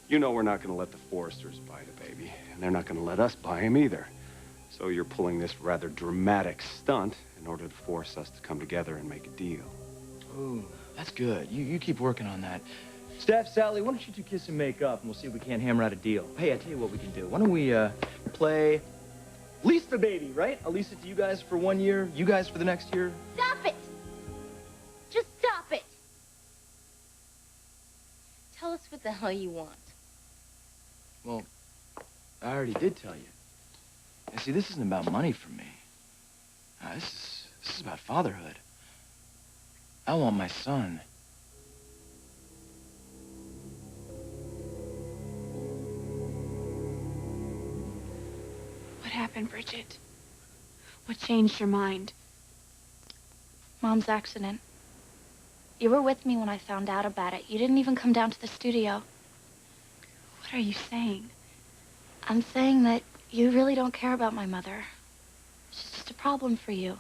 You know we're not going to let the Forresters buy the baby, and they're not going to let us buy him either. So you're pulling this rather dramatic stunt in order to force us to come together and make a deal. Ooh, that's good. You keep working on that. Steph, Sally, why don't you two kiss and make up, and we'll see if we can't hammer out a deal. Hey, I tell you what we can do. Why don't we, play lease the baby, right? I'll lease it to you guys for 1 year, you guys for the next year. Stop it! Just stop it! Tell us what the hell you want. Well, I already did tell you. And see, this isn't about money for me. This is about fatherhood. I want my son. What happened, Bridget? What changed your mind? Mom's accident. You were with me when I found out about it. You didn't even come down to the studio. What are you saying? I'm saying that you really don't care about my mother. She's just a problem for you.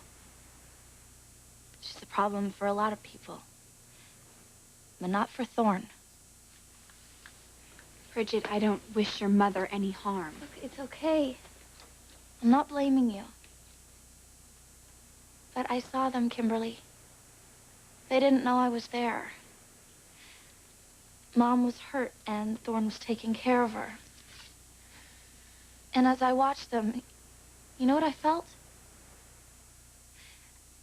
She's a problem for a lot of people. But not for Thorne. Bridget, I don't wish your mother any harm. Look, it's okay. I'm not blaming you. But I saw them, Kimberly. They didn't know I was there. Mom was hurt, and Thorne was taking care of her. And as I watched them, you know what I felt?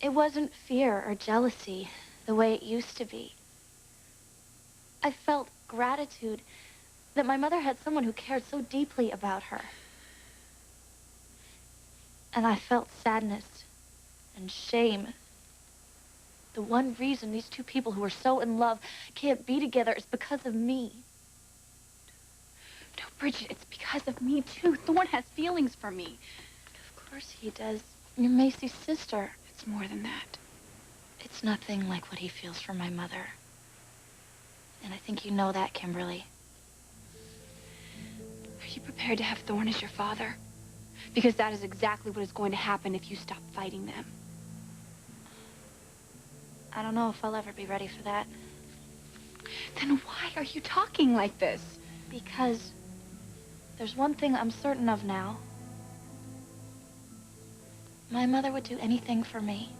It wasn't fear or jealousy the way it used to be. I felt gratitude that my mother had someone who cared so deeply about her. And I felt sadness and shame. The one reason these two people who are so in love can't be together is because of me. No, Bridget, it's because of me, too. Thorne has feelings for me. Of course he does. You're Macy's sister. It's more than that. It's nothing like what he feels for my mother. And I think you know that, Kimberly. Are you prepared to have Thorne as your father? Because that is exactly what is going to happen if you stop fighting them. I don't know if I'll ever be ready for that. Then why are you talking like this? Because there's one thing I'm certain of now. My mother would do anything for me.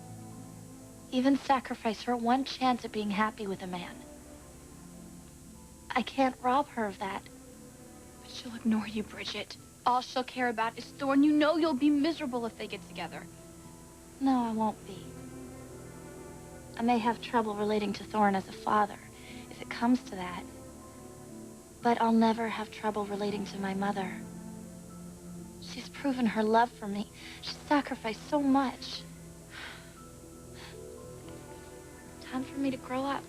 Even sacrifice her one chance at being happy with a man. I can't rob her of that. But she'll ignore you, Bridget. All she'll care about is Thorne. You know you'll be miserable if they get together. No, I won't be. I may have trouble relating to Thorne as a father, if it comes to that. But I'll never have trouble relating to my mother. She's proven her love for me. She's sacrificed so much. Time for me to grow up.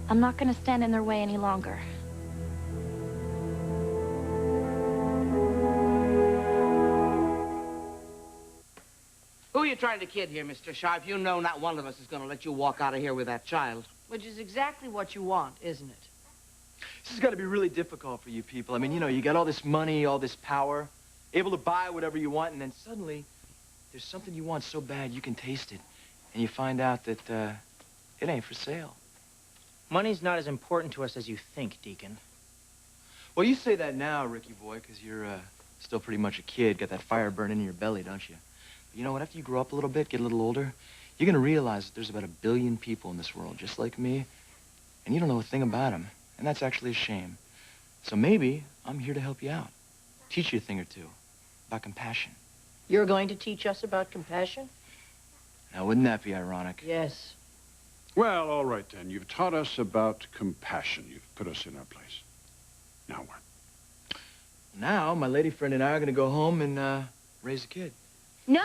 I'm not going to stand in their way any longer. Who are you trying to kid here, Mr. Sharp? You know not one of us is going to let you walk out of here with that child. Which is exactly what you want, isn't it? This has got to be really difficult for you people. I mean, you know, you got all this money, all this power, able to buy whatever you want, and then suddenly there's something you want so bad you can taste it, and you find out that it ain't for sale. Money's not as important to us as you think, Deacon. Well, you say that now, Ricky boy, because you're still pretty much a kid, got that fire burning in your belly, don't you? But you know what, after you grow up a little bit, get a little older, you're going to realize that there's about 1 billion people in this world just like me, and you don't know a thing about them, and that's actually a shame. So maybe I'm here to help you out, teach you a thing or two about compassion. You're going to teach us about compassion? Now, wouldn't that be ironic? Yes. Well, all right, then. You've taught us about compassion. You've put us in our place. Now what? Now, my lady friend and I are going to go home and raise a kid. No!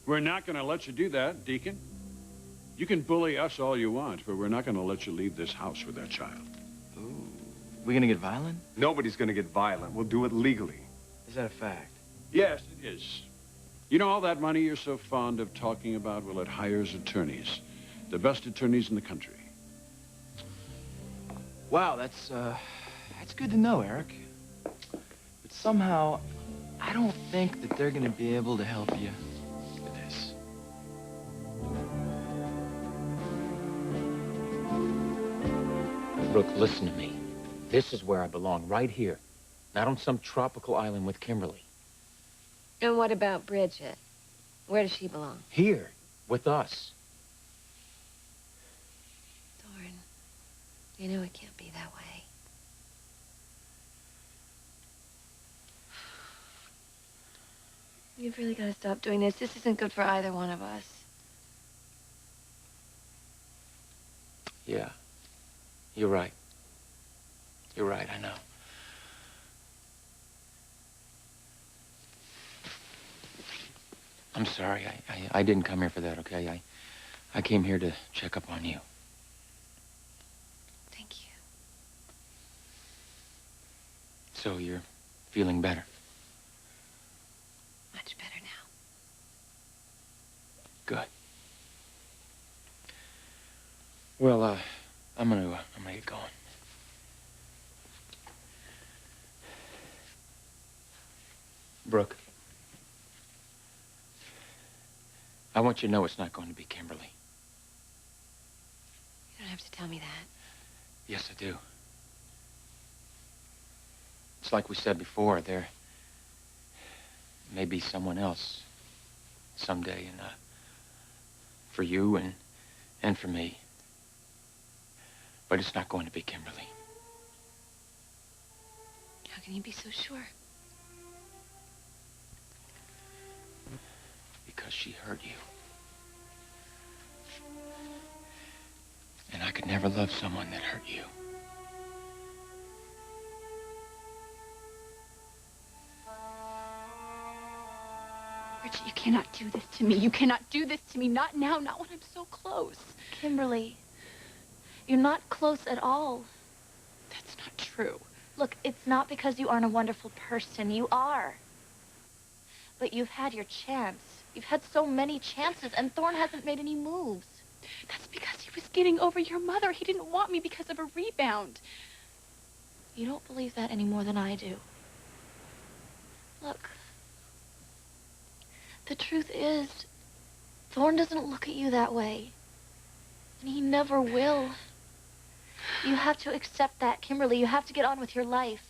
We're not going to let you do that, Deacon. You can bully us all you want, but we're not going to let you leave this house with that child. Ooh. We going to get violent? Nobody's going to get violent. We'll do it legally. Is that a fact? Yes, it is. You know all that money you're so fond of talking about? Well, it hires attorneys. The best attorneys in the country. Wow, that's good to know, Eric. But somehow, I don't think that they're going to be able to help you with this. Brooke, listen to me. This is where I belong, right here. Not on some tropical island with Kimberly. And what about Bridget? Where does she belong? Here, with us. Thorne, you know it can't be that way. You've really got to stop doing this. This isn't good for either one of us. Yeah, you're right. You're right, I know. I'm sorry. I didn't come here for that, okay? I came here to check up on you. Thank you. So you're feeling better? Much better now. Good. Well, I'm gonna get going. Brooke, I want you to know it's not going to be Kimberly. You don't have to tell me that. Yes, I do. It's like we said before, there may be someone else someday, and for you and for me. But it's not going to be Kimberly. How can you be so sure? Because she hurt you. And I could never love someone that hurt you. Bridget, you cannot do this to me. You cannot do this to me. Not now, not when I'm so close. Kimberly, you're not close at all. That's not true. Look, it's not because you aren't a wonderful person. You are. But you've had your chance. You've had so many chances, and Thorne hasn't made any moves. That's because he was getting over your mother. He didn't want me because of a rebound. You don't believe that any more than I do. Look, the truth is, Thorne doesn't look at you that way. And he never will. You have to accept that, Kimberly. You have to get on with your life.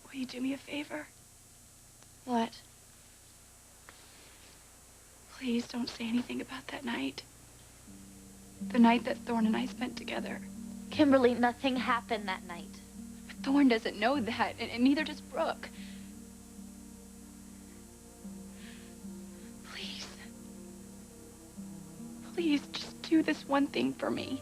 Will you do me a favor? What? Please don't say anything about that night. The night that Thorne and I spent together. Kimberly, nothing happened that night. But Thorne doesn't know that, and neither does Brooke. Please. Please, just do this one thing for me.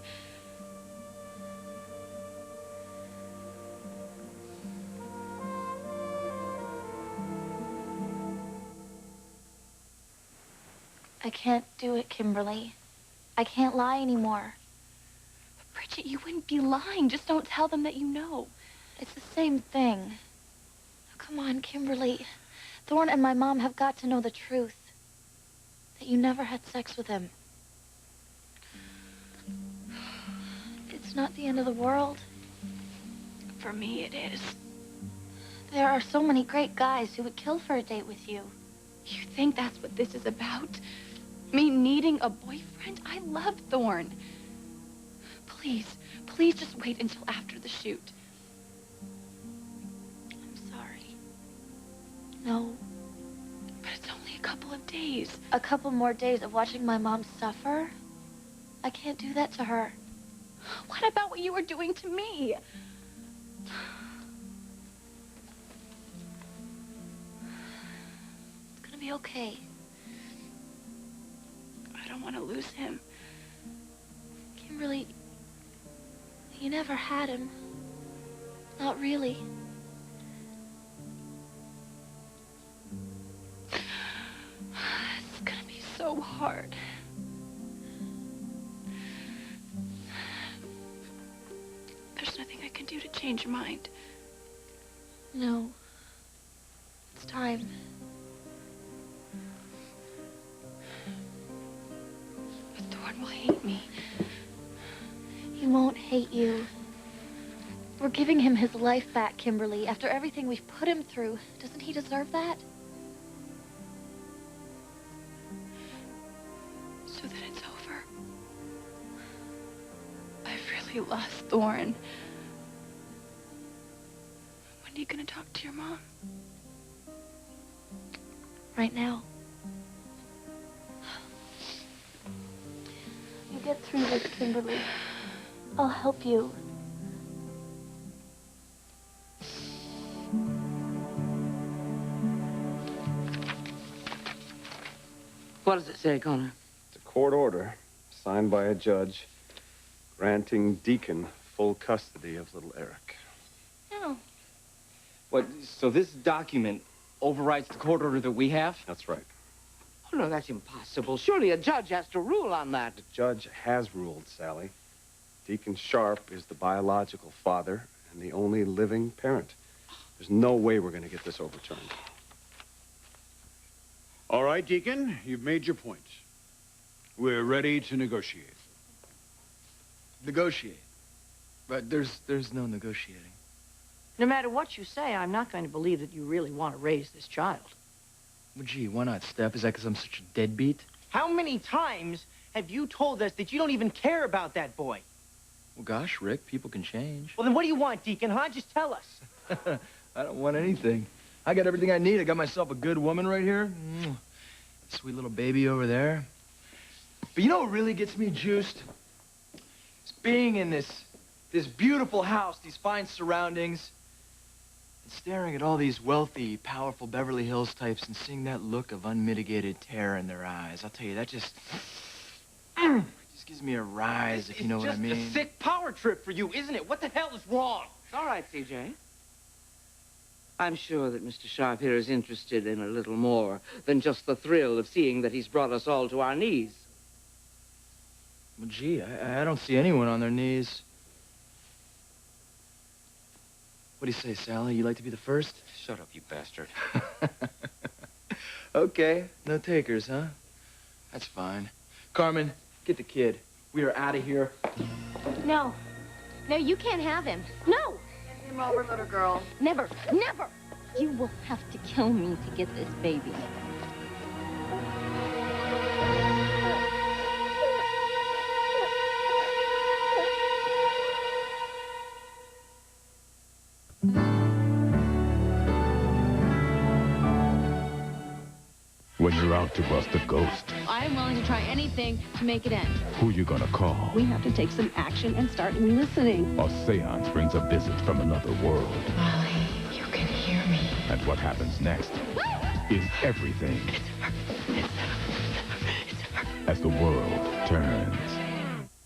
I can't do it, Kimberly. I can't lie anymore. But Bridget, you wouldn't be lying. Just don't tell them that you know. It's the same thing. Now, come on, Kimberly. Thorne and my mom have got to know the truth. That you never had sex with him. It's not the end of the world. For me, it is. There are so many great guys who would kill for a date with you. You think that's what this is about? Me needing a boyfriend? I love Thorne. Please, please just wait until after the shoot. I'm sorry. No. But it's only a couple of days. A couple more days of watching my mom suffer? I can't do that to her. What about what you were doing to me? It's gonna be okay. I don't want to lose him. Kimberly, you never had him. Not really. It's gonna be so hard. There's nothing I can do to change your mind. No. It's time. But Thorne will hate me. He won't hate you. We're giving him his life back, Kimberly, after everything we've put him through. Doesn't he deserve that? so that it's over. I've really lost Thorne. When are you gonna talk to your mom? Right now. You get through this, Kimberly. I'll help you. What does it say, Connor? It's a court order signed by a judge granting Deacon full custody of little Eric. No. What, so this document overrides the court order that we have? That's right. Oh, no, that's impossible. Surely a judge has to rule on that. The judge has ruled, Sally. Deacon Sharp is the biological father and the only living parent. There's no way we're going to get this overturned. All right, Deacon, you've made your point. We're ready to negotiate. Negotiate. But there's no negotiating. No matter what you say, I'm not going to believe that you really want to raise this child. Well, gee, why not, Steph? Is that because I'm such a deadbeat? How many times have you told us that you don't even care about that boy? Well, gosh, Rick, people can change. Well, then what do you want, Deacon, huh? Just tell us. I don't want anything. I got everything I need. I got myself a good woman right here. Sweet little baby over there. But you know what really gets me juiced? It's being in this beautiful house, these fine surroundings, and staring at all these wealthy, powerful Beverly Hills types and seeing that look of unmitigated terror in their eyes. I'll tell you, that just gives me a rise, if you know what I mean. It's just a sick power trip for you, isn't it? What the hell is wrong? It's all right, CJ. I'm sure that Mr. Sharp here is interested in a little more than just the thrill of seeing that he's brought us all to our knees. Well, gee, I don't see anyone on their knees. What do you say, Sally? You like to be the first? Shut up, you bastard. Okay, no takers, huh? That's fine. Carmen, get the kid. We are out of here. No. No, you can't have him. No! Hand him over, little girl. Never, never! You will have to kill me to get this baby. When you're out to bust a ghost, I am willing to try anything to make it end. who you gonna call? We have to take some action and start listening. A seance brings a visit from another world. Molly, you can hear me. And what happens next is everything. It's her. As the world turns.